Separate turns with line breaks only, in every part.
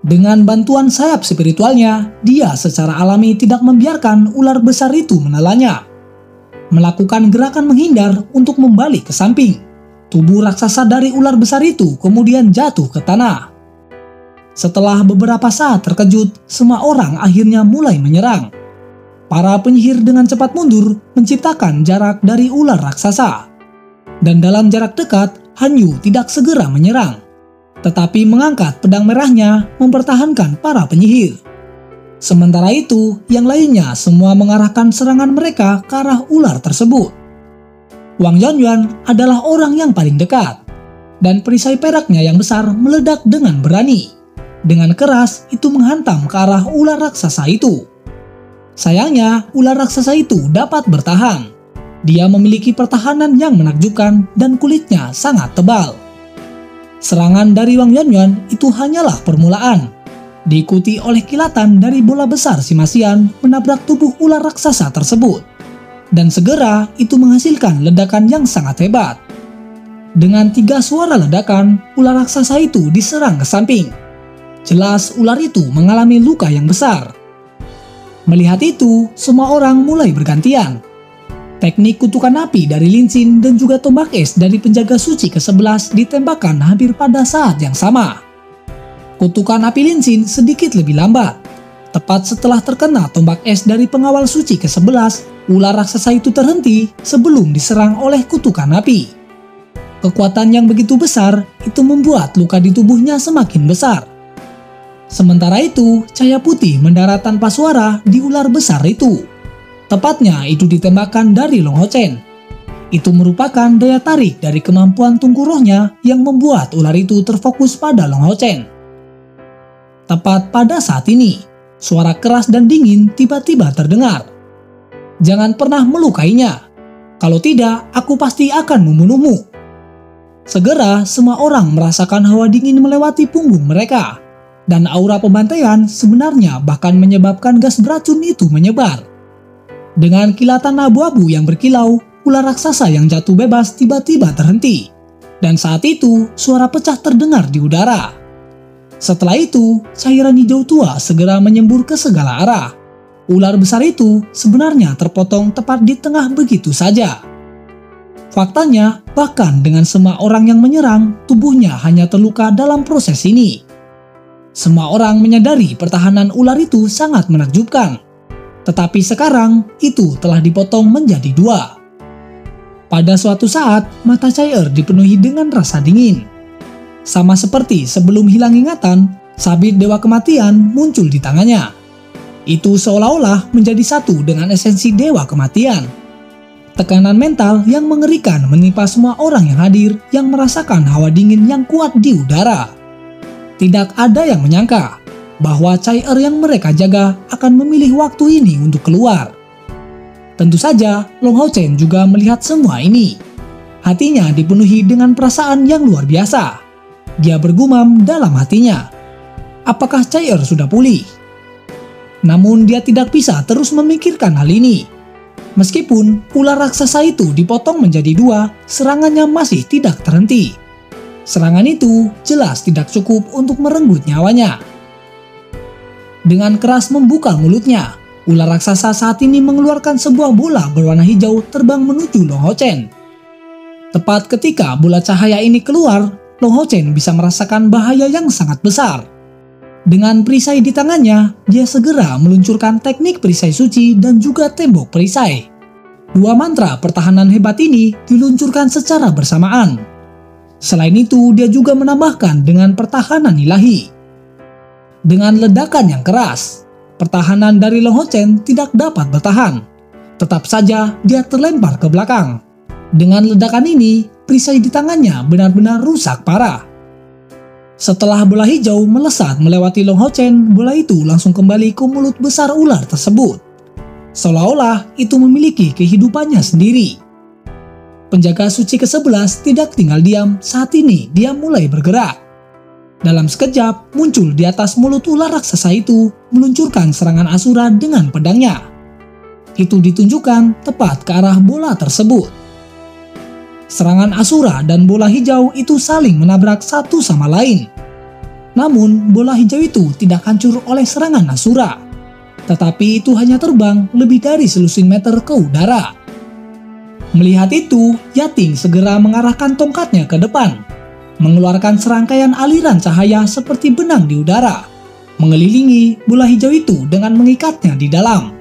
Dengan bantuan sayap spiritualnya, dia secara alami tidak membiarkan ular besar itu menelannya. Melakukan gerakan menghindar untuk membalik ke samping. Tubuh raksasa dari ular besar itu kemudian jatuh ke tanah. Setelah beberapa saat terkejut, semua orang akhirnya mulai menyerang. Para penyihir dengan cepat mundur menciptakan jarak dari ular raksasa. Dan dalam jarak dekat, Hanyu tidak segera menyerang, tetapi mengangkat pedang merahnya mempertahankan para penyihir. Sementara itu, yang lainnya semua mengarahkan serangan mereka ke arah ular tersebut. Wang Yuanyuan adalah orang yang paling dekat, dan perisai peraknya yang besar meledak dengan berani. Dengan keras, itu menghantam ke arah ular raksasa itu. Sayangnya, ular raksasa itu dapat bertahan. Dia memiliki pertahanan yang menakjubkan dan kulitnya sangat tebal. Serangan dari Wang Yuanyuan itu hanyalah permulaan, diikuti oleh kilatan dari bola besar Simasian menabrak tubuh ular raksasa tersebut. Dan segera itu menghasilkan ledakan yang sangat hebat. Dengan 3 suara ledakan, ular raksasa itu diserang ke samping. Jelas ular itu mengalami luka yang besar. Melihat itu, semua orang mulai bergantian. Teknik kutukan api dari Lin Xin dan juga tombak es dari penjaga suci ke-11 ditembakkan hampir pada saat yang sama. Kutukan api Lin Xin sedikit lebih lambat. Tepat setelah terkena tombak es dari pengawal suci ke-11, ular raksasa itu terhenti sebelum diserang oleh kutukan api. Kekuatan yang begitu besar itu membuat luka di tubuhnya semakin besar. Sementara itu, cahaya putih mendarat tanpa suara di ular besar itu. Tepatnya itu ditembakkan dari Long Hao Chen. Itu merupakan daya tarik dari kemampuan tungku rohnya yang membuat ular itu terfokus pada Long Hao Chen. Tepat pada saat ini, suara keras dan dingin tiba-tiba terdengar. Jangan pernah melukainya. Kalau tidak, aku pasti akan membunuhmu. Segera, semua orang merasakan hawa dingin melewati punggung mereka. Dan aura pembantaian sebenarnya bahkan menyebabkan gas beracun itu menyebar. Dengan kilatan abu-abu yang berkilau, ular raksasa yang jatuh bebas tiba-tiba terhenti. Dan saat itu, suara pecah terdengar di udara. Setelah itu, cairan hijau tua segera menyembur ke segala arah. Ular besar itu sebenarnya terpotong tepat di tengah begitu saja. Faktanya, bahkan dengan semua orang yang menyerang, tubuhnya hanya terluka dalam proses ini. Semua orang menyadari pertahanan ular itu sangat menakjubkan. Tetapi sekarang, itu telah dipotong menjadi 2. Pada suatu saat, mata Chai dipenuhi dengan rasa dingin. Sama seperti sebelum hilang ingatan, sabit Dewa Kematian muncul di tangannya. Itu seolah-olah menjadi satu dengan esensi Dewa Kematian. Tekanan mental yang mengerikan menimpa semua orang yang hadir yang merasakan hawa dingin yang kuat di udara. Tidak ada yang menyangka bahwa Chai yang mereka jaga akan memilih waktu ini untuk keluar. Tentu saja, Long Hao Chen juga melihat semua ini. Hatinya dipenuhi dengan perasaan yang luar biasa. Dia bergumam dalam hatinya, apakah Chai sudah pulih? Namun dia tidak bisa terus memikirkan hal ini. Meskipun ular raksasa itu dipotong menjadi 2, serangannya masih tidak terhenti. Serangan itu jelas tidak cukup untuk merenggut nyawanya. Dengan keras membuka mulutnya, ular raksasa saat ini mengeluarkan sebuah bola berwarna hijau terbang menuju Long Hao Chen. Tepat ketika bola cahaya ini keluar, Long Hao Chen bisa merasakan bahaya yang sangat besar. Dengan perisai di tangannya, dia segera meluncurkan teknik perisai suci dan juga tembok perisai. 2 mantra pertahanan hebat ini diluncurkan secara bersamaan. Selain itu, dia juga menambahkan dengan pertahanan ilahi. Dengan ledakan yang keras, pertahanan dari Long Hao Chen tidak dapat bertahan. Tetap saja dia terlempar ke belakang. Dengan ledakan ini, perisai di tangannya benar-benar rusak parah. Setelah bola hijau melesat melewati Long Hao Chen, bola itu langsung kembali ke mulut besar ular tersebut. Seolah-olah itu memiliki kehidupannya sendiri. Penjaga suci ke-11 tidak tinggal diam, saat ini dia mulai bergerak. Dalam sekejap, muncul di atas mulut ular raksasa itu, meluncurkan serangan Asura dengan pedangnya. Itu ditunjukkan tepat ke arah bola tersebut. Serangan Asura dan bola hijau itu saling menabrak satu sama lain. Namun, bola hijau itu tidak hancur oleh serangan Nasura, tetapi itu hanya terbang lebih dari selusin meter ke udara. Melihat itu, Yating segera mengarahkan tongkatnya ke depan, mengeluarkan serangkaian aliran cahaya seperti benang di udara, mengelilingi bola hijau itu dengan mengikatnya di dalam.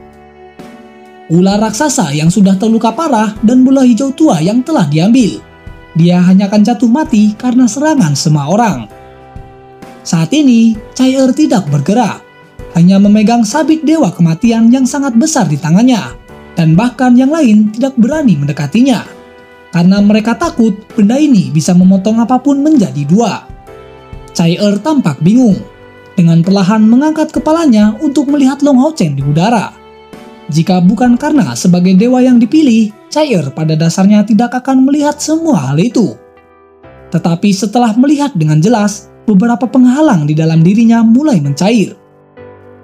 Ular raksasa yang sudah terluka parah dan bola hijau tua yang telah diambil, dia hanya akan jatuh mati karena serangan semua orang. Saat ini, Chai-Er tidak bergerak, hanya memegang sabit dewa kematian yang sangat besar di tangannya, dan bahkan yang lain tidak berani mendekatinya, karena mereka takut benda ini bisa memotong apapun menjadi dua. Chai-Er tampak bingung, dengan perlahan mengangkat kepalanya untuk melihat Long Hao Chen di udara. Jika bukan karena sebagai dewa yang dipilih, Chai-Er pada dasarnya tidak akan melihat semua hal itu. Tetapi setelah melihat dengan jelas, beberapa penghalang di dalam dirinya mulai mencair.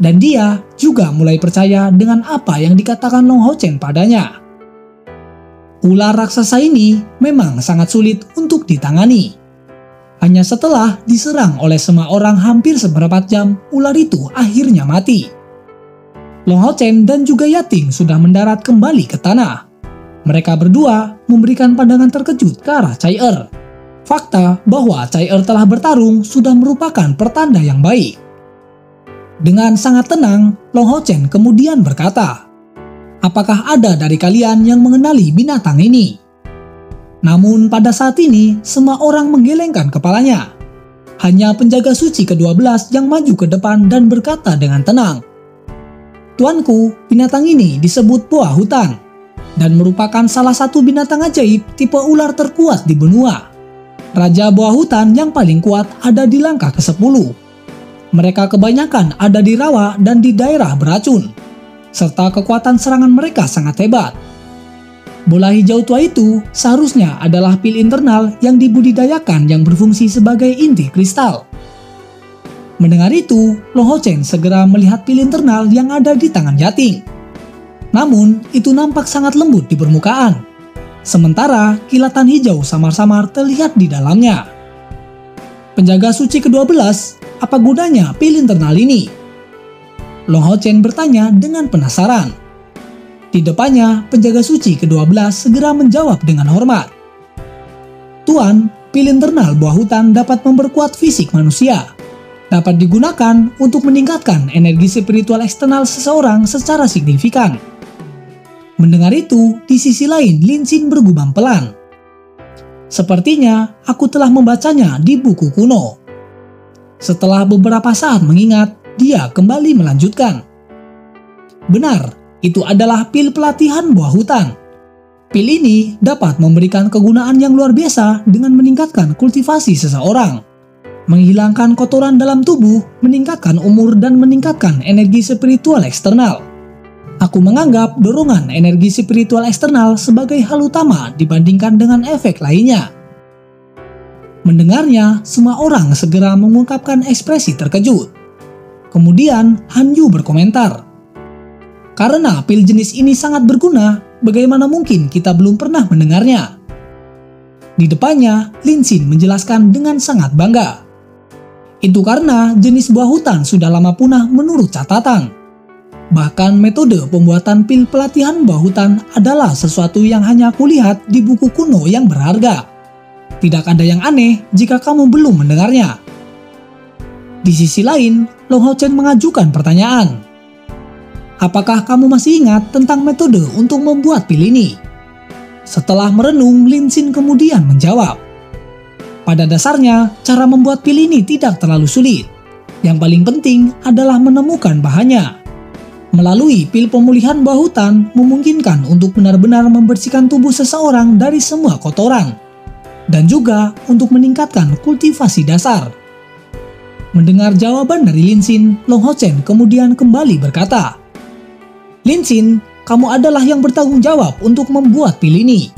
Dan dia juga mulai percaya dengan apa yang dikatakan Long Hao Chen padanya. Ular raksasa ini memang sangat sulit untuk ditangani. Hanya setelah diserang oleh semua orang hampir seperempat jam, ular itu akhirnya mati. Long Hao Chen dan juga Yating sudah mendarat kembali ke tanah. Mereka berdua memberikan pandangan terkejut ke arah Chai-Er. Fakta bahwa Chai-Er telah bertarung sudah merupakan pertanda yang baik. Dengan sangat tenang, Long Hao Chen kemudian berkata, "Apakah ada dari kalian yang mengenali binatang ini?" Namun pada saat ini, semua orang menggelengkan kepalanya. Hanya penjaga suci ke-12 yang maju ke depan dan berkata dengan tenang, "Tuanku, binatang ini disebut buah hutan, dan merupakan salah satu binatang ajaib tipe ular terkuat di benua. Raja buah hutan yang paling kuat ada di langkah ke-10. Mereka kebanyakan ada di rawa dan di daerah beracun, serta kekuatan serangan mereka sangat hebat. Bola hijau tua itu seharusnya adalah pil internal yang dibudidayakan yang berfungsi sebagai inti kristal." Mendengar itu, Long Hao Chen segera melihat pil internal yang ada di tangan Yating. Namun, itu nampak sangat lembut di permukaan. Sementara kilatan hijau samar-samar terlihat di dalamnya. "Penjaga suci ke-12, apa gunanya pil internal ini?" Long Hao Chen bertanya dengan penasaran. Di depannya, penjaga suci ke-12 segera menjawab dengan hormat. "Tuan, pil internal buah hutan dapat memperkuat fisik manusia. Dapat digunakan untuk meningkatkan energi spiritual eksternal seseorang secara signifikan." Mendengar itu, di sisi lain Lin Xin bergumam pelan. "Sepertinya aku telah membacanya di buku kuno." Setelah beberapa saat mengingat, dia kembali melanjutkan. "Benar, itu adalah pil pelatihan buah hutan. Pil ini dapat memberikan kegunaan yang luar biasa dengan meningkatkan kultivasi seseorang, menghilangkan kotoran dalam tubuh, meningkatkan umur, dan meningkatkan energi spiritual eksternal. Aku menganggap dorongan energi spiritual eksternal sebagai hal utama dibandingkan dengan efek lainnya." Mendengarnya, semua orang segera mengungkapkan ekspresi terkejut. Kemudian Han Yu berkomentar, "Karena pil jenis ini sangat berguna, bagaimana mungkin kita belum pernah mendengarnya?" Di depannya, Lin Xin menjelaskan dengan sangat bangga. "Itu karena jenis buah hutan sudah lama punah menurut catatan. Bahkan metode pembuatan pil pelatihan buah hutan adalah sesuatu yang hanya kulihat di buku kuno yang berharga. Tidak ada yang aneh jika kamu belum mendengarnya." Di sisi lain, Long Hao Chen mengajukan pertanyaan, "Apakah kamu masih ingat tentang metode untuk membuat pil ini?" Setelah merenung, Lin Xin kemudian menjawab, "Pada dasarnya, cara membuat pil ini tidak terlalu sulit. Yang paling penting adalah menemukan bahannya. Melalui pil pemulihan buah hutan memungkinkan untuk benar-benar membersihkan tubuh seseorang dari semua kotoran, dan juga untuk meningkatkan kultivasi dasar." Mendengar jawaban dari Lin Xin, Long Hao Chen kemudian kembali berkata, "Lin Xin, kamu adalah yang bertanggung jawab untuk membuat pil ini.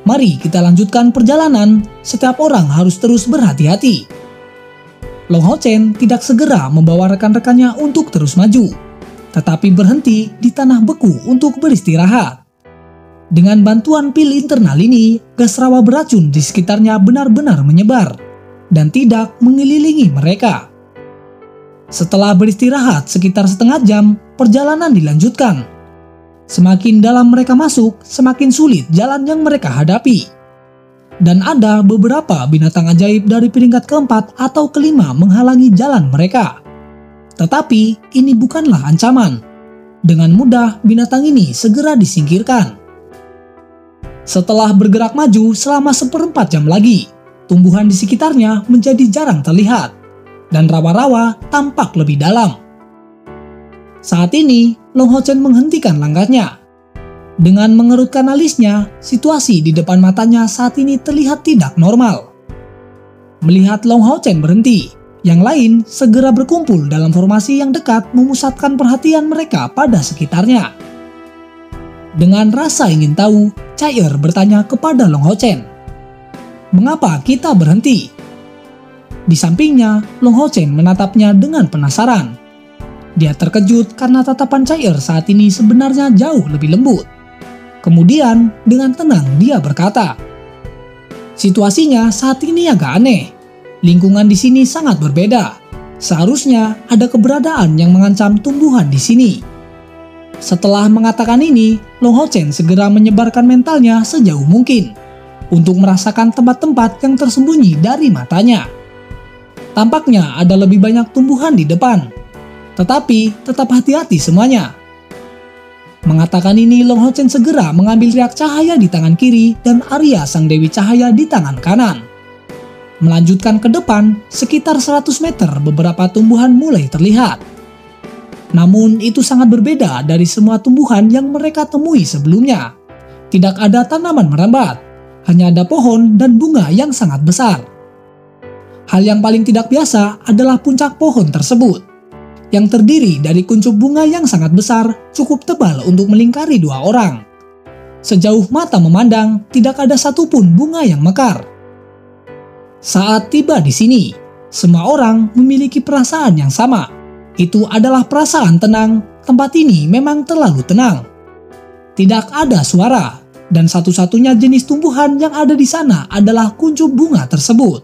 Mari kita lanjutkan perjalanan, setiap orang harus terus berhati-hati." Long Hao Chen tidak segera membawa rekan-rekannya untuk terus maju, tetapi berhenti di tanah beku untuk beristirahat. Dengan bantuan pil internal ini, gas rawa beracun di sekitarnya benar-benar menyebar dan tidak mengelilingi mereka. Setelah beristirahat sekitar setengah jam, perjalanan dilanjutkan. Semakin dalam mereka masuk, semakin sulit jalan yang mereka hadapi. Dan ada beberapa binatang ajaib dari peringkat keempat atau kelima menghalangi jalan mereka. Tetapi ini bukanlah ancaman. Dengan mudah binatang ini segera disingkirkan. Setelah bergerak maju selama 1/4 jam lagi, tumbuhan di sekitarnya menjadi jarang terlihat, dan rawa-rawa tampak lebih dalam. Saat ini, Long Hao Chen menghentikan langkahnya. Dengan mengerutkan alisnya, situasi di depan matanya saat ini terlihat tidak normal. Melihat Long Hao Chen berhenti, yang lain segera berkumpul dalam formasi yang dekat memusatkan perhatian mereka pada sekitarnya. Dengan rasa ingin tahu, Chai bertanya kepada Long Hao Chen, "Mengapa kita berhenti?" Di sampingnya, Long Hao Chen menatapnya dengan penasaran. Dia terkejut karena tatapan Chai saat ini sebenarnya jauh lebih lembut. Kemudian, dengan tenang dia berkata, "Situasinya saat ini agak aneh. Lingkungan di sini sangat berbeda. Seharusnya ada keberadaan yang mengancam tumbuhan di sini." Setelah mengatakan ini, Long Hao Chen segera menyebarkan mentalnya sejauh mungkin untuk merasakan tempat-tempat yang tersembunyi dari matanya. Tampaknya ada lebih banyak tumbuhan di depan, tetapi tetap hati-hati semuanya. Mengatakan ini, Long Hao Chen segera mengambil riak cahaya di tangan kiri dan Arya sang Dewi Cahaya di tangan kanan. Melanjutkan ke depan, sekitar 100 meter beberapa tumbuhan mulai terlihat. Namun itu sangat berbeda dari semua tumbuhan yang mereka temui sebelumnya. Tidak ada tanaman merambat, hanya ada pohon dan bunga yang sangat besar. Hal yang paling tidak biasa adalah puncak pohon tersebut, yang terdiri dari kuncup bunga yang sangat besar, cukup tebal untuk melingkari 2 orang. Sejauh mata memandang, tidak ada satupun bunga yang mekar. Saat tiba di sini, semua orang memiliki perasaan yang sama. Itu adalah perasaan tenang. Tempat ini memang terlalu tenang. Tidak ada suara, dan satu-satunya jenis tumbuhan yang ada di sana adalah kuncup bunga tersebut.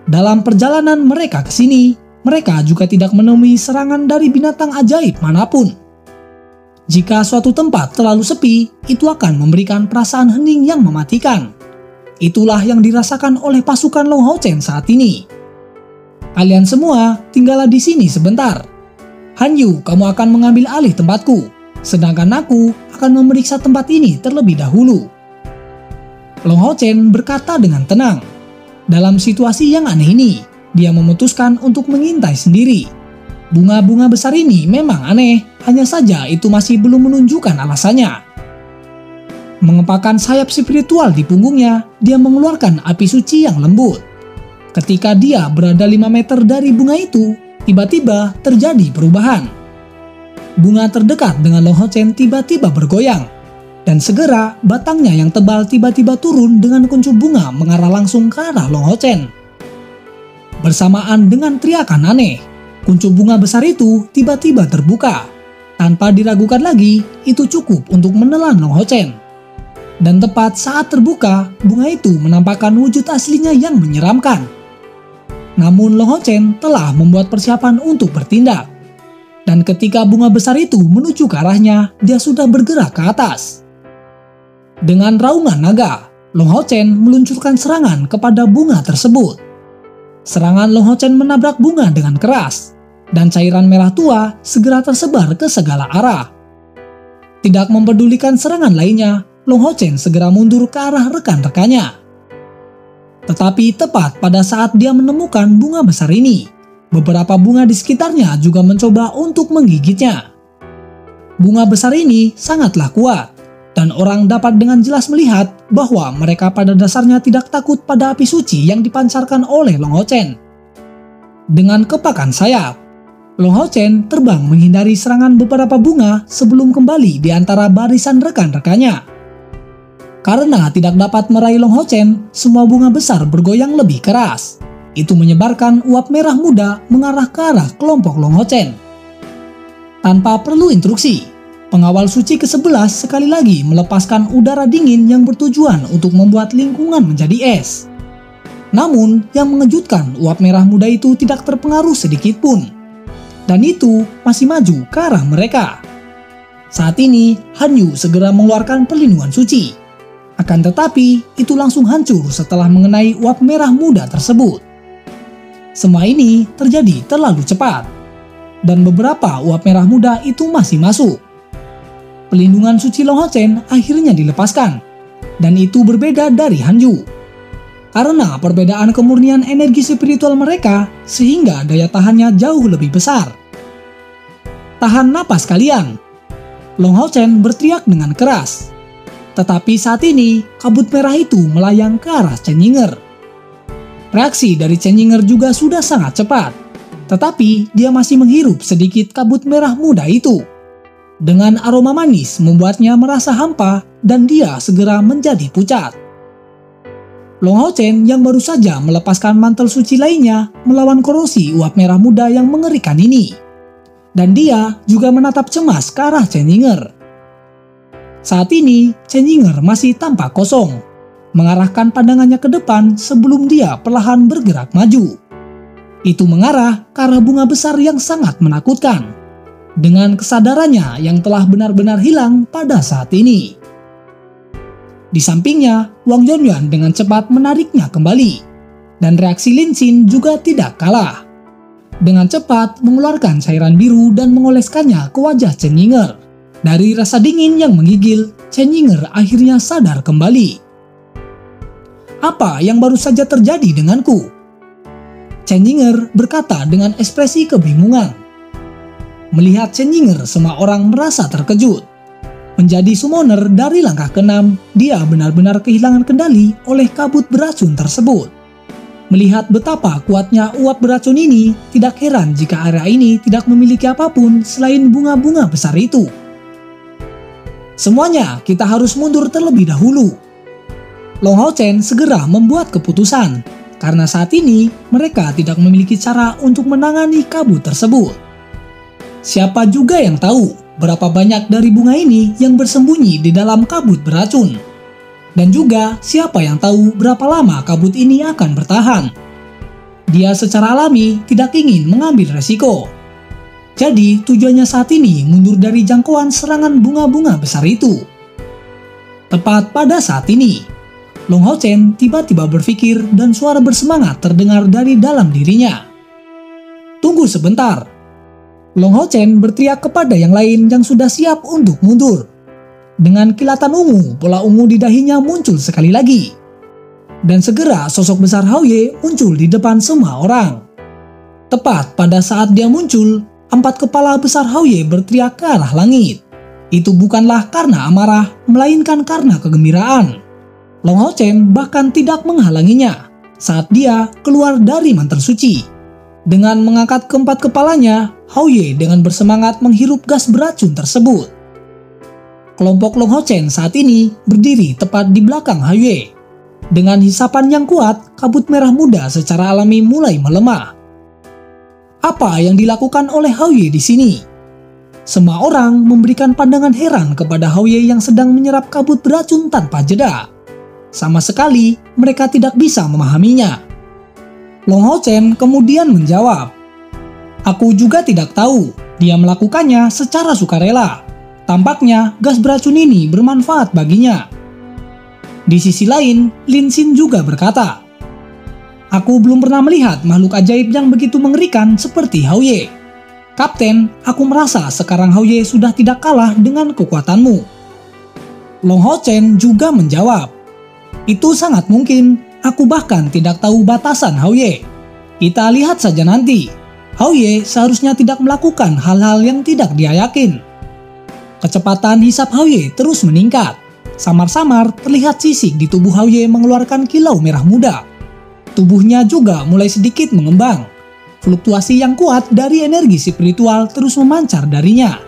Dalam perjalanan mereka ke sini, mereka juga tidak menemui serangan dari binatang ajaib manapun. Jika suatu tempat terlalu sepi, itu akan memberikan perasaan hening yang mematikan. Itulah yang dirasakan oleh pasukan Long Hao Chen saat ini. "Kalian semua tinggallah di sini sebentar. Han Yu, kamu akan mengambil alih tempatku, sedangkan aku akan memeriksa tempat ini terlebih dahulu." Long Hao Chen berkata dengan tenang. Dalam situasi yang aneh ini, dia memutuskan untuk mengintai sendiri. Bunga-bunga besar ini memang aneh, hanya saja itu masih belum menunjukkan alasannya. Mengepakkan sayap spiritual di punggungnya, dia mengeluarkan api suci yang lembut. Ketika dia berada 5 meter dari bunga itu, tiba-tiba terjadi perubahan. Bunga terdekat dengan Long Hao Chen tiba-tiba bergoyang, dan segera batangnya yang tebal tiba-tiba turun dengan kuncup bunga mengarah langsung ke arah Long Hao Chen. Bersamaan dengan teriakan aneh, kuncup bunga besar itu tiba-tiba terbuka. Tanpa diragukan lagi, itu cukup untuk menelan Long Hao Chen. Dan tepat saat terbuka, bunga itu menampakkan wujud aslinya yang menyeramkan. Namun Long Hao Chen telah membuat persiapan untuk bertindak. Dan ketika bunga besar itu menuju ke arahnya, dia sudah bergerak ke atas. Dengan raungan naga, Long Hao Chen meluncurkan serangan kepada bunga tersebut. Serangan Long Hao Chen menabrak bunga dengan keras, dan cairan merah tua segera tersebar ke segala arah. Tidak mempedulikan serangan lainnya, Long Hao Chen segera mundur ke arah rekan-rekannya. Tetapi tepat pada saat dia menemukan bunga besar ini, beberapa bunga di sekitarnya juga mencoba untuk menggigitnya. Bunga besar ini sangatlah kuat, dan orang dapat dengan jelas melihat bahwa mereka pada dasarnya tidak takut pada api suci yang dipancarkan oleh Long Hao Chen. Dengan kepakan sayap, Long Hao Chen terbang menghindari serangan beberapa bunga sebelum kembali di antara barisan rekan-rekannya. Karena tidak dapat meraih Long Hao Chen, semua bunga besar bergoyang lebih keras. Itu menyebarkan uap merah muda mengarah ke arah kelompok Long Hao Chen. Tanpa perlu instruksi, pengawal suci ke-11 sekali lagi melepaskan udara dingin yang bertujuan untuk membuat lingkungan menjadi es. Namun, yang mengejutkan, uap merah muda itu tidak terpengaruh sedikit pun. dan itu masih maju ke arah mereka. Saat ini, Hanyu segera mengeluarkan perlindungan suci. Akan tetapi, itu langsung hancur setelah mengenai uap merah muda tersebut. Semua ini terjadi terlalu cepat, dan beberapa uap merah muda itu masih masuk. Perlindungan suci Long Hao Chen akhirnya dilepaskan, dan itu berbeda dari Hanyu. Karena perbedaan kemurnian energi spiritual mereka, sehingga daya tahannya jauh lebih besar. Tahan napas kalian! Long Hao Chen berteriak dengan keras. Tetapi saat ini, kabut merah itu melayang ke arah Chen Yinger. Reaksi dari Chen Yinger juga sudah sangat cepat, tetapi dia masih menghirup sedikit kabut merah muda itu. Dengan aroma manis membuatnya merasa hampa dan dia segera menjadi pucat. Long Hao Chen yang baru saja melepaskan mantel suci lainnya melawan korosi uap merah muda yang mengerikan ini. Dan dia juga menatap cemas ke arah Chen Yinger. Saat ini, Chen Yinger masih tampak kosong, mengarahkan pandangannya ke depan sebelum dia perlahan bergerak maju. Itu mengarah ke arah bunga besar yang sangat menakutkan, dengan kesadarannya yang telah benar-benar hilang pada saat ini. Di sampingnya, Wang Yuanyuan dengan cepat menariknya kembali, dan reaksi Lin Xin juga tidak kalah. Dengan cepat mengeluarkan cairan biru dan mengoleskannya ke wajah Chen Yinger. Dari rasa dingin yang menggigil, Chen Yinger akhirnya sadar kembali. Apa yang baru saja terjadi denganku? Chen Yinger berkata dengan ekspresi kebingungan. Melihat Chen Yinger, semua orang merasa terkejut. Menjadi summoner dari langkah ke-6, dia benar-benar kehilangan kendali oleh kabut beracun tersebut. Melihat betapa kuatnya uap beracun ini, tidak heran jika area ini tidak memiliki apapun selain bunga-bunga besar itu. Semuanya kita harus mundur terlebih dahulu. Long Hao Chen segera membuat keputusan, karena saat ini mereka tidak memiliki cara untuk menangani kabut tersebut. Siapa juga yang tahu berapa banyak dari bunga ini yang bersembunyi di dalam kabut beracun? Dan juga siapa yang tahu berapa lama kabut ini akan bertahan. Dia secara alami tidak ingin mengambil resiko. Jadi tujuannya saat ini mundur dari jangkauan serangan bunga-bunga besar itu. Tepat pada saat ini, Long Hao Chen tiba-tiba berpikir dan suara bersemangat terdengar dari dalam dirinya. Tunggu sebentar. Long Hao Chen berteriak kepada yang lain yang sudah siap untuk mundur. Dengan kilatan ungu, bola ungu di dahinya muncul sekali lagi. Dan segera sosok besar Hao Ye muncul di depan semua orang. Tepat pada saat dia muncul, 4 kepala besar Hao Ye berteriak ke arah langit. Itu bukanlah karena amarah, melainkan karena kegembiraan. Long Hao Chen bahkan tidak menghalanginya saat dia keluar dari mantel suci. Dengan mengangkat ke-4 kepalanya, Hao Ye dengan bersemangat menghirup gas beracun tersebut. Kelompok Long Hao Chen saat ini berdiri tepat di belakang Hao Ye. Dengan hisapan yang kuat, kabut merah muda secara alami mulai melemah. Apa yang dilakukan oleh Hao Ye di sini? Semua orang memberikan pandangan heran kepada Hao Ye yang sedang menyerap kabut beracun tanpa jeda. Sama sekali mereka tidak bisa memahaminya. Long Hao Chen kemudian menjawab, "Aku juga tidak tahu, dia melakukannya secara sukarela. Tampaknya gas beracun ini bermanfaat baginya." Di sisi lain, Lin Xin juga berkata, "Aku belum pernah melihat makhluk ajaib yang begitu mengerikan seperti Hao Ye. Kapten, aku merasa sekarang Hao Ye sudah tidak kalah dengan kekuatanmu." Long Hao Chen juga menjawab, "Itu sangat mungkin, aku bahkan tidak tahu batasan Hao Ye. Kita lihat saja nanti. Hao Ye seharusnya tidak melakukan hal-hal yang tidak dia yakin." Kecepatan hisap Hao Ye terus meningkat. Samar-samar terlihat sisik di tubuh Hao Ye mengeluarkan kilau merah muda. Tubuhnya juga mulai sedikit mengembang. Fluktuasi yang kuat dari energi spiritual terus memancar darinya.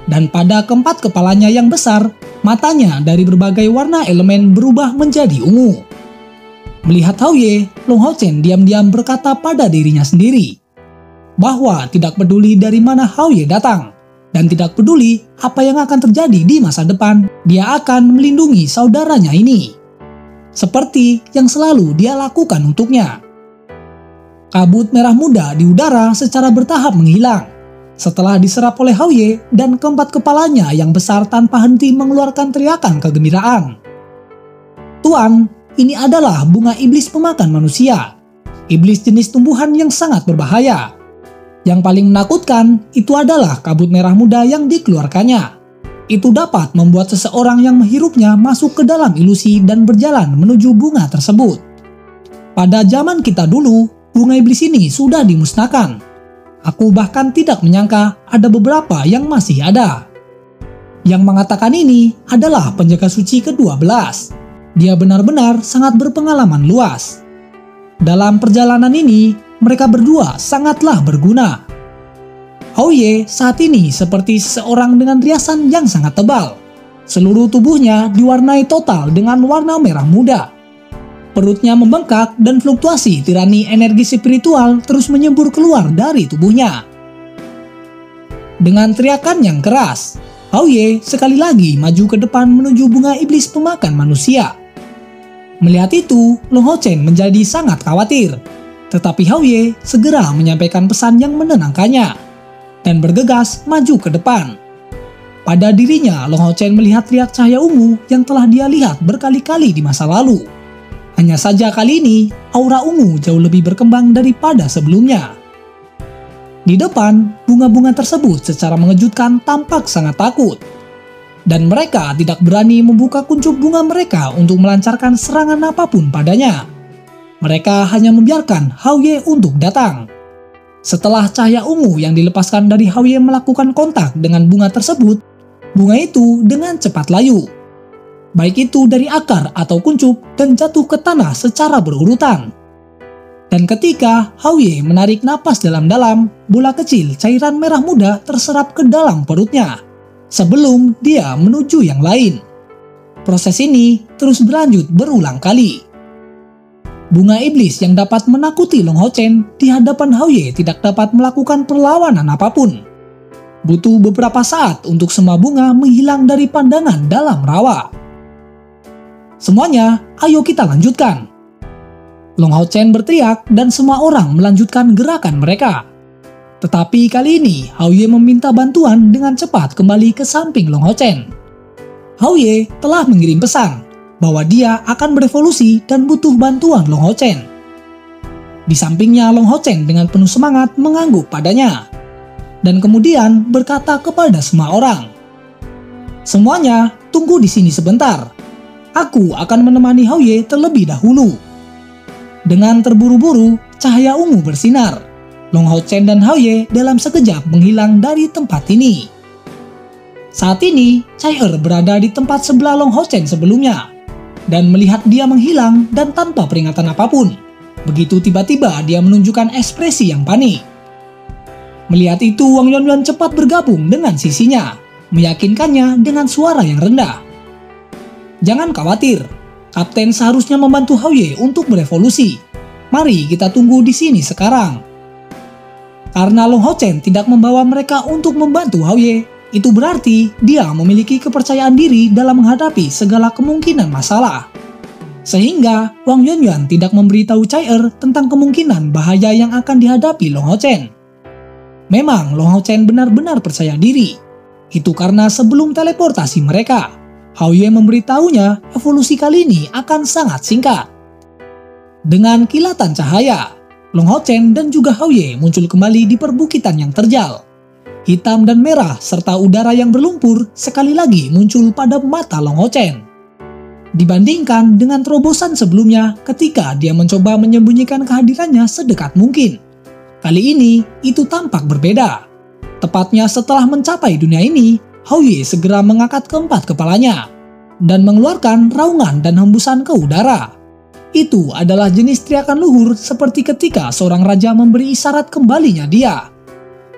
Dan pada ke-4 kepalanya yang besar, matanya dari berbagai warna elemen berubah menjadi ungu. Melihat Hao Ye, Long Hao Chen diam-diam berkata pada dirinya sendiri, bahwa tidak peduli dari mana Hao Ye datang, dan tidak peduli apa yang akan terjadi di masa depan, dia akan melindungi saudaranya ini. Seperti yang selalu dia lakukan untuknya. Kabut merah muda di udara secara bertahap menghilang. setelah diserap oleh Hao Ye dan keempat kepalanya yang besar tanpa henti mengeluarkan teriakan kegembiraan. Tuan, ini adalah bunga iblis pemakan manusia. Iblis jenis tumbuhan yang sangat berbahaya. Yang paling menakutkan itu adalah kabut merah muda yang dikeluarkannya. Itu dapat membuat seseorang yang menghirupnya masuk ke dalam ilusi dan berjalan menuju bunga tersebut. Pada zaman kita dulu, bunga iblis ini sudah dimusnahkan. Aku bahkan tidak menyangka ada beberapa yang masih ada. Yang mengatakan ini adalah penjaga suci ke-12. Dia benar-benar sangat berpengalaman luas. Dalam perjalanan ini, mereka berdua sangatlah berguna. Hao Ye saat ini seperti seseorang dengan riasan yang sangat tebal. Seluruh tubuhnya diwarnai total dengan warna merah muda. Perutnya membengkak dan fluktuasi tirani energi spiritual terus menyembur keluar dari tubuhnya. Dengan teriakan yang keras, Hao Ye sekali lagi maju ke depan menuju bunga iblis pemakan manusia. Melihat itu, Long Hao Chen menjadi sangat khawatir. Tetapi Hao Ye segera menyampaikan pesan yang menenangkannya dan bergegas maju ke depan. Pada dirinya, Long Hao Chen melihat riak cahaya ungu yang telah dia lihat berkali-kali di masa lalu. Hanya saja kali ini, aura ungu jauh lebih berkembang daripada sebelumnya. Di depan, bunga-bunga tersebut secara mengejutkan tampak sangat takut. Dan mereka tidak berani membuka kuncup bunga mereka untuk melancarkan serangan apapun padanya. Mereka hanya membiarkan Hao Ye untuk datang. Setelah cahaya ungu yang dilepaskan dari Hao Ye melakukan kontak dengan bunga tersebut, bunga itu dengan cepat layu. Baik itu dari akar atau kuncup dan jatuh ke tanah secara berurutan. Dan ketika Hao Ye menarik napas dalam-dalam, bola kecil cairan merah muda terserap ke dalam perutnya, sebelum dia menuju yang lain. Proses ini terus berlanjut berulang kali. Bunga iblis yang dapat menakuti Long Hao Chen di hadapan Hao Ye tidak dapat melakukan perlawanan apapun. Butuh beberapa saat untuk semua bunga menghilang dari pandangan dalam rawa. Semuanya, ayo kita lanjutkan. Long Hao Chen berteriak dan semua orang melanjutkan gerakan mereka. Tetapi kali ini, Hao Ye meminta bantuan dengan cepat kembali ke samping Long Hao Chen. Hao Ye telah mengirim pesan bahwa dia akan berevolusi dan butuh bantuan Long Hao Chen. Di sampingnya, Long Hao Chen dengan penuh semangat mengangguk padanya. Dan kemudian berkata kepada semua orang, "Semuanya, tunggu di sini sebentar. Aku akan menemani Hao Ye terlebih dahulu." Dengan terburu-buru, cahaya ungu bersinar. Long Hao Chen dan Hao Ye dalam sekejap menghilang dari tempat ini. Saat ini, Chai berada di tempat sebelah Long Hao Chen sebelumnya. Dan melihat dia menghilang dan tanpa peringatan apapun. Begitu tiba-tiba dia menunjukkan ekspresi yang panik. Melihat itu, Wang Yuanyuan cepat bergabung dengan sisinya, meyakinkannya dengan suara yang rendah. "Jangan khawatir, Kapten seharusnya membantu Hao Ye untuk berevolusi. Mari kita tunggu di sini sekarang." Karena Long Hao Chen tidak membawa mereka untuk membantu Hao Ye, itu berarti dia memiliki kepercayaan diri dalam menghadapi segala kemungkinan masalah. Sehingga Wang Yuanyuan tidak memberitahu Chai tentang kemungkinan bahaya yang akan dihadapi Long Hao Chen. Memang Long Hao Chen benar-benar percaya diri. Itu karena sebelum teleportasi mereka, Hao Ye memberitahunya evolusi kali ini akan sangat singkat. Dengan kilatan cahaya, Long Hao Chen dan juga Hao Ye muncul kembali di perbukitan yang terjal. Hitam dan merah serta udara yang berlumpur sekali lagi muncul pada mata Long Hao Chen. Dibandingkan dengan terobosan sebelumnya ketika dia mencoba menyembunyikan kehadirannya sedekat mungkin. Kali ini itu tampak berbeda. Tepatnya setelah mencapai dunia ini, Hao Ye segera mengangkat keempat kepalanya dan mengeluarkan raungan dan hembusan ke udara. Itu adalah jenis teriakan luhur seperti ketika seorang raja memberi isyarat kembalinya dia.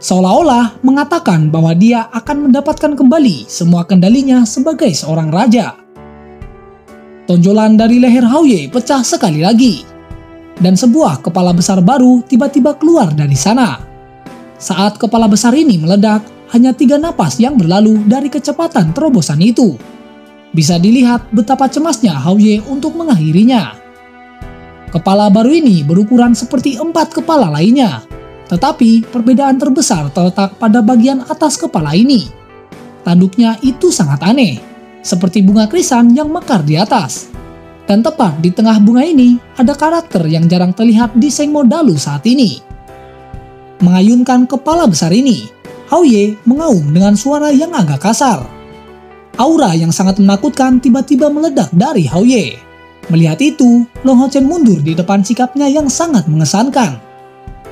Seolah-olah mengatakan bahwa dia akan mendapatkan kembali semua kendalinya sebagai seorang raja. Tonjolan dari leher Hao Ye pecah sekali lagi. Dan sebuah kepala besar baru tiba-tiba keluar dari sana. Saat kepala besar ini meledak, hanya 3 napas yang berlalu dari kecepatan terobosan itu. Bisa dilihat betapa cemasnya Hao Ye untuk mengakhirinya. Kepala baru ini berukuran seperti 4 kepala lainnya, Tetapi perbedaan terbesar terletak pada bagian atas kepala ini. Tanduknya itu sangat aneh, seperti bunga krisan yang mekar di atas. Dan tepat di tengah bunga ini ada karakter yang jarang terlihat di Sengmo Dalu saat ini. Mengayunkan kepala besar ini, Hao-Ye mengaum dengan suara yang agak kasar. Aura yang sangat menakutkan tiba-tiba meledak dari Hao-Ye. Melihat itu, Long Hao Chen mundur di depan sikapnya yang sangat mengesankan.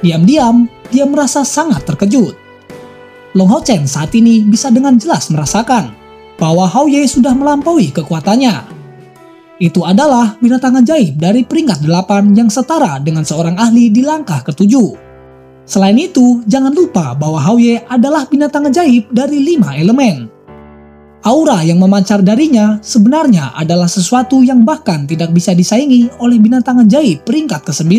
Diam-diam, dia merasa sangat terkejut. Long Hao Chen saat ini bisa dengan jelas merasakan bahwa Hao-Ye sudah melampaui kekuatannya. Itu adalah binatang ajaib dari peringkat 8 yang setara dengan seorang ahli di langkah ke-7. Selain itu, jangan lupa bahwa Hao-Ye adalah binatang ajaib dari 5 elemen. Aura yang memancar darinya sebenarnya adalah sesuatu yang bahkan tidak bisa disaingi oleh binatang ajaib peringkat ke-9.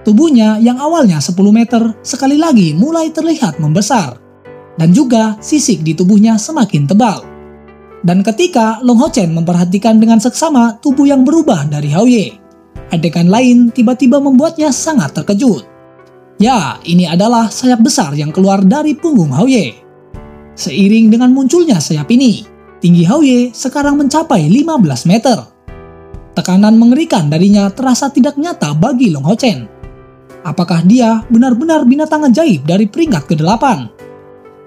Tubuhnya yang awalnya 10 meter sekali lagi mulai terlihat membesar. Dan juga sisik di tubuhnya semakin tebal. Dan ketika Long Hao Chen memperhatikan dengan seksama tubuh yang berubah dari Hao-Ye, adegan lain tiba-tiba membuatnya sangat terkejut. Ya, ini adalah sayap besar yang keluar dari punggung Hao-Ye. Seiring dengan munculnya sayap ini, tinggi Hao-Ye sekarang mencapai 15 meter. Tekanan mengerikan darinya terasa tidak nyata bagi Long Hao Chen. Apakah dia benar-benar binatang ajaib dari peringkat ke-8?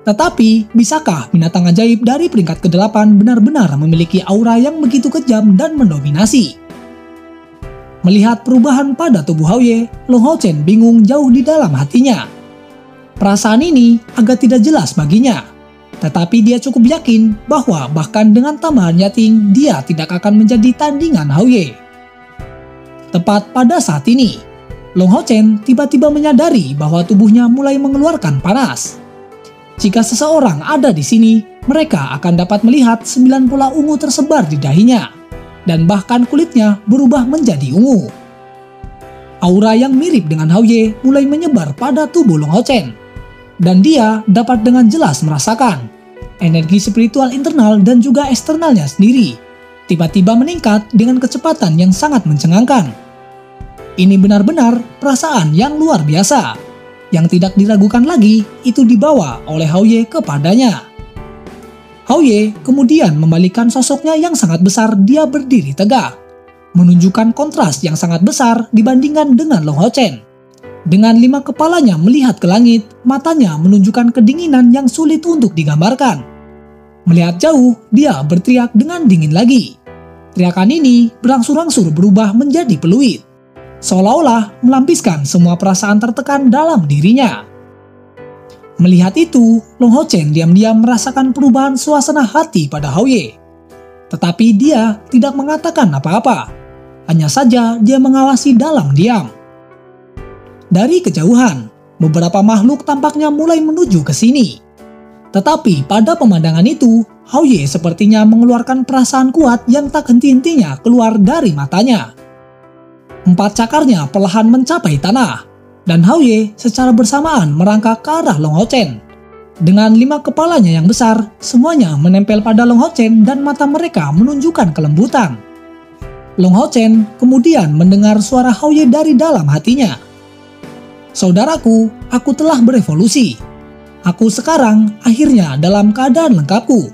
Tetapi, bisakah binatang ajaib dari peringkat ke-8 benar-benar memiliki aura yang begitu kejam dan mendominasi? Melihat perubahan pada tubuh Hao-Ye, Long Hao Chen bingung jauh di dalam hatinya. Perasaan ini agak tidak jelas baginya. Tetapi dia cukup yakin bahwa bahkan dengan tambahan yating, dia tidak akan menjadi tandingan Hao-Ye. Tepat pada saat ini, Long Hao Chen tiba-tiba menyadari bahwa tubuhnya mulai mengeluarkan panas. Jika seseorang ada di sini, mereka akan dapat melihat 9 pola ungu tersebar di dahinya, dan bahkan kulitnya berubah menjadi ungu. Aura yang mirip dengan Hao-Ye mulai menyebar pada tubuh Long Hao Chen, dan dia dapat dengan jelas merasakan energi spiritual internal dan juga eksternalnya sendiri tiba-tiba meningkat dengan kecepatan yang sangat mencengangkan. Ini benar-benar perasaan yang luar biasa. Yang tidak diragukan lagi itu dibawa oleh Hao-Ye kepadanya. Hao-Ye kemudian membalikan sosoknya yang sangat besar, dia berdiri tegak, menunjukkan kontras yang sangat besar dibandingkan dengan Long Hao Chen. Dengan 5 kepalanya melihat ke langit, matanya menunjukkan kedinginan yang sulit untuk digambarkan. Melihat jauh, dia berteriak dengan dingin lagi. Teriakan ini berangsur-angsur berubah menjadi peluit, seolah-olah melampiskan semua perasaan tertekan dalam dirinya. Melihat itu, Long Hao Chen diam-diam merasakan perubahan suasana hati pada Hao-Ye. Tetapi dia tidak mengatakan apa-apa. Hanya saja dia mengawasi dalam diam. Dari kejauhan, beberapa makhluk tampaknya mulai menuju ke sini. Tetapi pada pemandangan itu, Hao-Ye sepertinya mengeluarkan perasaan kuat yang tak henti-hentinya keluar dari matanya. 4 cakarnya perlahan mencapai tanah, dan Hao-Ye secara bersamaan merangkak ke arah Long Hao Chen. Dengan 5 kepalanya yang besar, semuanya menempel pada Long Hao Chen dan mata mereka menunjukkan kelembutan. Long Hao Chen kemudian mendengar suara Hao-Ye dari dalam hatinya. "Saudaraku, aku telah berevolusi. Aku sekarang akhirnya dalam keadaan lengkapku.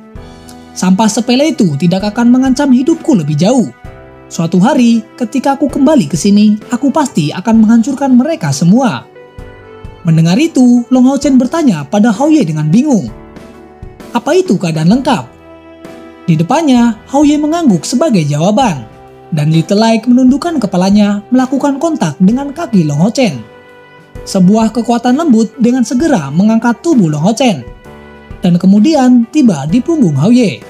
Sampah sepele itu tidak akan mengancam hidupku lebih jauh. Suatu hari, ketika aku kembali ke sini, aku pasti akan menghancurkan mereka semua." Mendengar itu, Long Hao Chen bertanya pada Hao-Ye dengan bingung. "Apa itu keadaan lengkap?" Di depannya, Hao-Ye mengangguk sebagai jawaban, dan Little Like menundukkan kepalanya melakukan kontak dengan kaki Long Hao Chen. Sebuah kekuatan lembut dengan segera mengangkat tubuh Long Hao Chen, dan kemudian tiba di punggung Hao-Ye.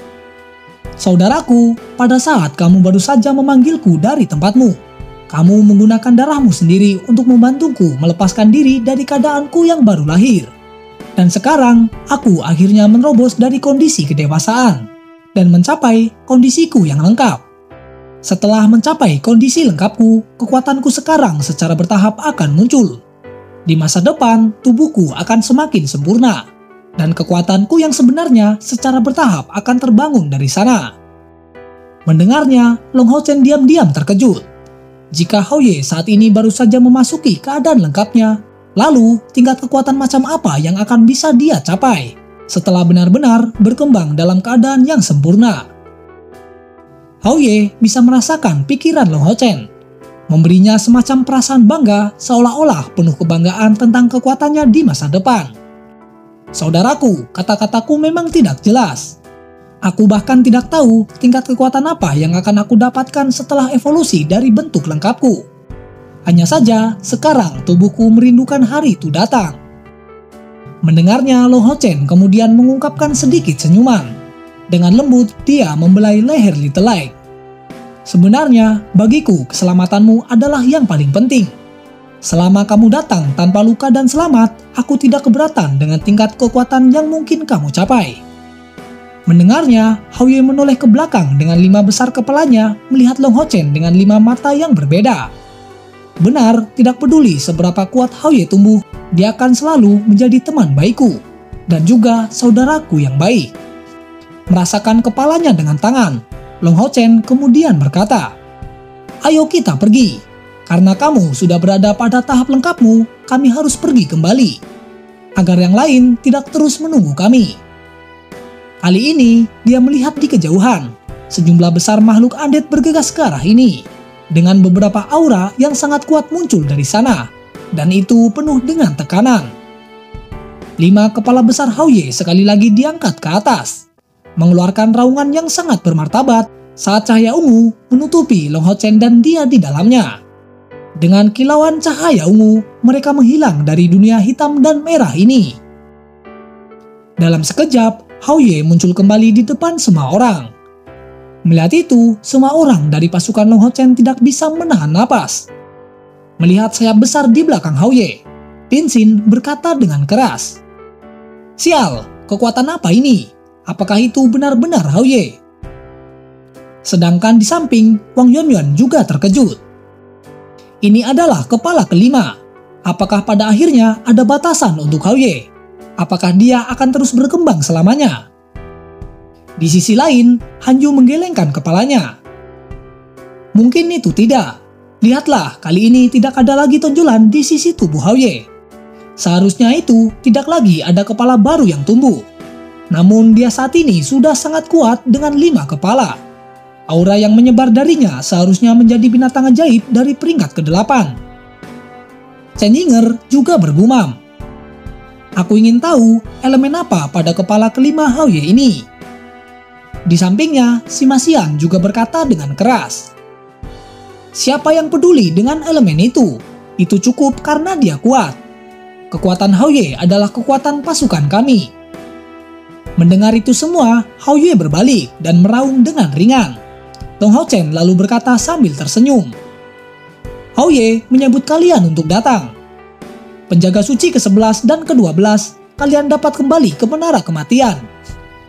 "Saudaraku, pada saat kamu baru saja memanggilku dari tempatmu, kamu menggunakan darahmu sendiri untuk membantuku melepaskan diri dari keadaanku yang baru lahir. Dan sekarang, aku akhirnya menerobos dari kondisi kedewasaan dan mencapai kondisiku yang lengkap. Setelah mencapai kondisi lengkapku, kekuatanku sekarang secara bertahap akan muncul. Di masa depan, tubuhku akan semakin sempurna, dan kekuatanku yang sebenarnya secara bertahap akan terbangun dari sana." Mendengarnya, Long Hao Chen diam-diam terkejut. Jika Hao-Ye saat ini baru saja memasuki keadaan lengkapnya, Lalu, tingkat kekuatan macam apa yang akan bisa dia capai setelah benar-benar berkembang dalam keadaan yang sempurna? Hao Ye bisa merasakan pikiran Long Hao Chen, memberinya semacam perasaan bangga seolah-olah penuh kebanggaan tentang kekuatannya di masa depan. Saudaraku, kata-kataku memang tidak jelas. Aku bahkan tidak tahu tingkat kekuatan apa yang akan aku dapatkan setelah evolusi dari bentuk lengkapku. Hanya saja, sekarang tubuhku merindukan hari itu datang. Mendengarnya, Long Hao Chen kemudian mengungkapkan sedikit senyuman. Dengan lembut, dia membelai leher Little Light. Sebenarnya, bagiku keselamatanmu adalah yang paling penting. Selama kamu datang tanpa luka dan selamat, aku tidak keberatan dengan tingkat kekuatan yang mungkin kamu capai. Mendengarnya, Hao Ye menoleh ke belakang dengan 5 besar kepalanya melihat Long Hao Chen dengan 5 mata yang berbeda. Benar, tidak peduli seberapa kuat Hao Ye tumbuh, dia akan selalu menjadi teman baikku dan juga saudaraku yang baik. Merasakan kepalanya dengan tangan, Long Hao Chen kemudian berkata, "Ayo kita pergi. Karena kamu sudah berada pada tahap lengkapmu, kami harus pergi kembali, agar yang lain tidak terus menunggu kami." Kali ini, dia melihat di kejauhan, sejumlah besar makhluk undead bergegas ke arah ini, dengan beberapa aura yang sangat kuat muncul dari sana, dan itu penuh dengan tekanan. 5 kepala besar Hao Ye sekali lagi diangkat ke atas, mengeluarkan raungan yang sangat bermartabat saat cahaya ungu menutupi Long Hao Chen dan dia di dalamnya. Dengan kilauan cahaya ungu, mereka menghilang dari dunia hitam dan merah ini. Dalam sekejap, Hao Ye muncul kembali di depan semua orang. Melihat itu, semua orang dari pasukan Long Hao Chen tidak bisa menahan napas. Melihat sayap besar di belakang Hao Ye, Tin Xin berkata dengan keras, "Sial, kekuatan apa ini? Apakah itu benar-benar Hao Ye?" Sedangkan di samping, Wang Yuanyuan juga terkejut. Ini adalah kepala kelima. Apakah pada akhirnya ada batasan untuk Hao Ye? Apakah dia akan terus berkembang selamanya? Di sisi lain, Han Yu menggelengkan kepalanya. Mungkin itu tidak. Lihatlah, kali ini tidak ada lagi tonjolan di sisi tubuh Hao Ye. Seharusnya itu tidak lagi ada kepala baru yang tumbuh. Namun dia saat ini sudah sangat kuat dengan 5 kepala. Aura yang menyebar darinya seharusnya menjadi binatang ajaib dari peringkat ke-8. Chen Yinger juga bergumam. Aku ingin tahu elemen apa pada kepala kelima Hao Ye ini. Di sampingnya, si Masian juga berkata dengan keras, "Siapa yang peduli dengan elemen itu? Itu cukup karena dia kuat. Kekuatan Hao Ye adalah kekuatan pasukan kami." Mendengar itu semua, Hao Ye berbalik dan meraung dengan ringan. Long Hao Chen lalu berkata sambil tersenyum, "Hao Ye menyambut kalian untuk datang. Penjaga suci ke-11 dan ke-12, kalian dapat kembali ke menara kematian.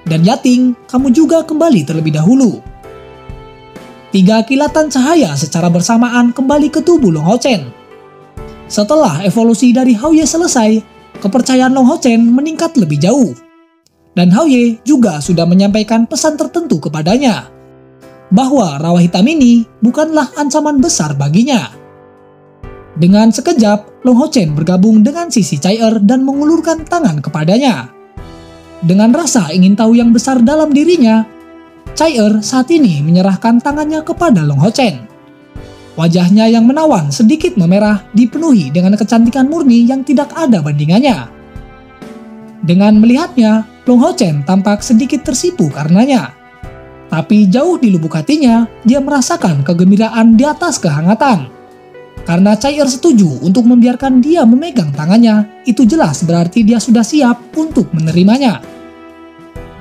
Dan Yating, kamu juga kembali terlebih dahulu." 3 kilatan cahaya secara bersamaan kembali ke tubuh Long Hao Chen. Setelah evolusi dari Hao Ye selesai, kepercayaan Long Hao Chen meningkat lebih jauh. Dan Hao Ye juga sudah menyampaikan pesan tertentu kepadanya, bahwa rawa hitam ini bukanlah ancaman besar baginya. Dengan sekejap, Long Hao Chen bergabung dengan sisi Chai dan mengulurkan tangan kepadanya. Dengan rasa ingin tahu yang besar dalam dirinya, Chai saat ini menyerahkan tangannya kepada Long Hao Chen. Wajahnya yang menawan sedikit memerah dipenuhi dengan kecantikan murni yang tidak ada bandingannya. Dengan melihatnya, Long Hao Chen tampak sedikit tersipu karenanya. Tapi jauh di lubuk hatinya, dia merasakan kegembiraan di atas kehangatan. Karena Chai setuju untuk membiarkan dia memegang tangannya, itu jelas berarti dia sudah siap untuk menerimanya.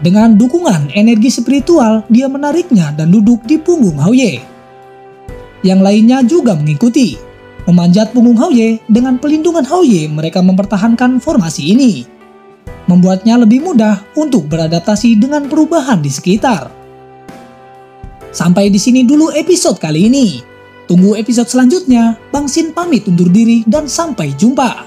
Dengan dukungan energi spiritual, dia menariknya dan duduk di punggung Hao Ye. Yang lainnya juga mengikuti. Memanjat punggung Hao Ye, dengan pelindungan Hao Ye mereka mempertahankan formasi ini. Membuatnya lebih mudah untuk beradaptasi dengan perubahan di sekitar. Sampai di sini dulu episode kali ini. Tunggu episode selanjutnya. Bang Sin pamit undur diri dan sampai jumpa.